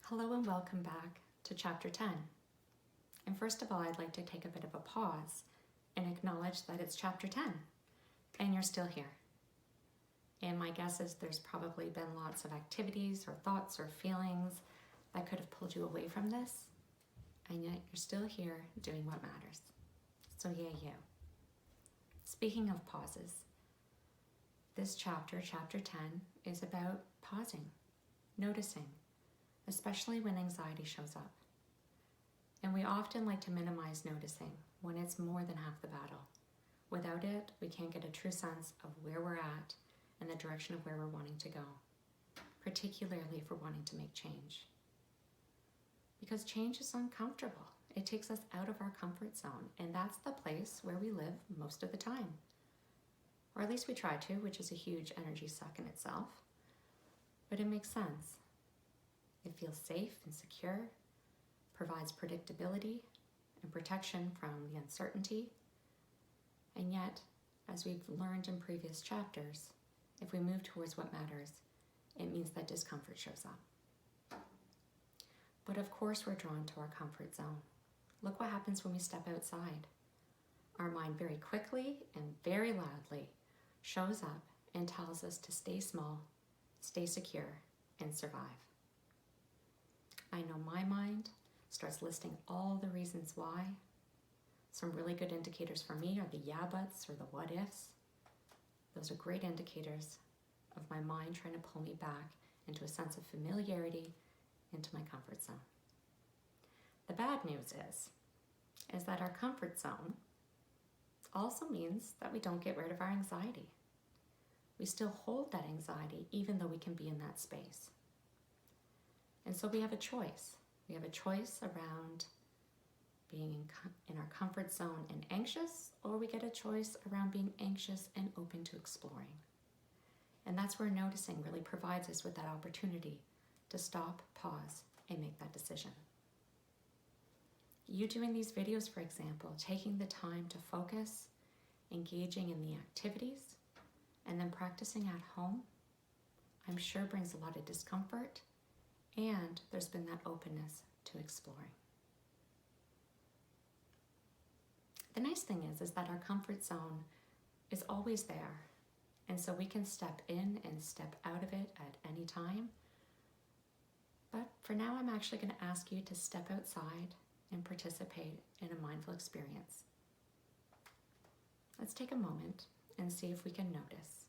Hello and welcome back to Chapter 10. And first of all, I'd like to take a bit of a pause and acknowledge that it's Chapter 10 and you're still here. And my guess is there's probably been lots of activities or thoughts or feelings that could have pulled you away from this, and yet you're still here doing what matters. So yay you. Speaking of pauses, this chapter, Chapter 10, is about pausing, noticing, especially when anxiety shows up. And we often like to minimize noticing when it's more than half the battle. Without it, we can't get a true sense of where we're at and the direction of where we're wanting to go, particularly if we're wanting to make change. Because change is uncomfortable. It takes us out of our comfort zone, and that's the place where we live most of the time. Or at least we try to, which is a huge energy suck in itself. But it makes sense. It feels safe and secure, provides predictability and protection from the uncertainty. And yet, as we've learned in previous chapters, if we move towards what matters, it means that discomfort shows up. But of course we're drawn to our comfort zone. Look what happens when we step outside. Our mind very quickly and very loudly shows up and tells us to stay small, stay secure, and survive. I know my mind starts listing all the reasons why. Some really good indicators for me are the yeah buts or the what ifs. Those are great indicators of my mind trying to pull me back into a sense of familiarity, into my comfort zone. The bad news is that our comfort zone also means that we don't get rid of our anxiety. We still hold that anxiety even though we can be in that space. And so we have a choice. We have a choice around being in our comfort zone and anxious, or we get a choice around being anxious and open to exploring. And that's where noticing really provides us with that opportunity to stop, pause, and make that decision. You doing these videos, for example, taking the time to focus, engaging in the activities, and then practicing at home, I'm sure brings a lot of discomfort, and there's been that openness to exploring. The nice thing is that our comfort zone is always there, and so we can step in and step out of it at any time. But for now, I'm actually going to ask you to step outside and participate in a mindful experience. Let's take a moment and see if we can notice.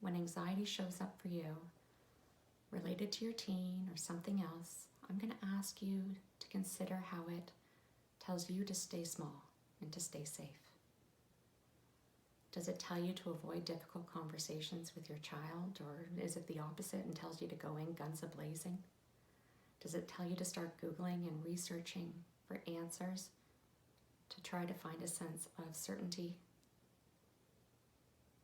When anxiety shows up for you, related to your teen or something else, I'm going to ask you to consider how it tells you to stay small and to stay safe. Does it tell you to avoid difficult conversations with your child, or is it the opposite and tells you to go in guns a-blazing? Does it tell you to start Googling and researching for answers to try to find a sense of certainty?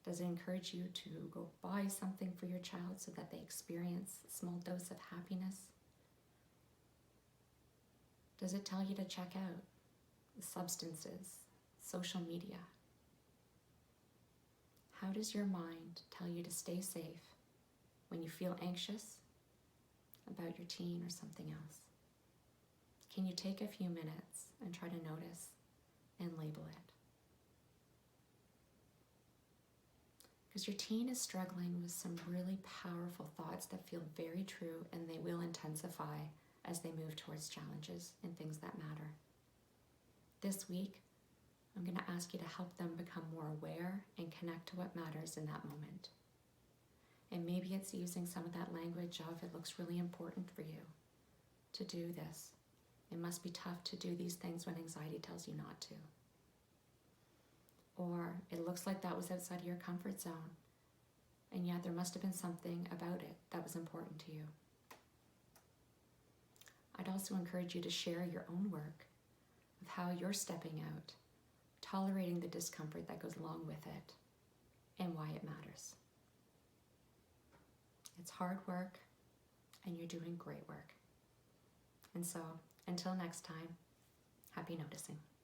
Does it encourage you to go buy something for your child so that they experience a small dose of happiness? Does it tell you to check out substances, social media? How does your mind tell you to stay safe when you feel anxious about your teen or something else? Can you take a few minutes and try to notice and label it? Because your teen is struggling with some really powerful thoughts that feel very true, and they will intensify as they move towards challenges and things that matter. This week, I'm going to ask you to help them become more aware and connect to what matters in that moment. And maybe it's using some of that language of, it looks really important for you to do this. It must be tough to do these things when anxiety tells you not to. Or it looks like that was outside of your comfort zone, and yet there must have been something about it that was important to you. I'd also encourage you to share your own work of how you're stepping out, tolerating the discomfort that goes along with it, and why it matters. It's hard work, and you're doing great work. And so, until next time, happy noticing.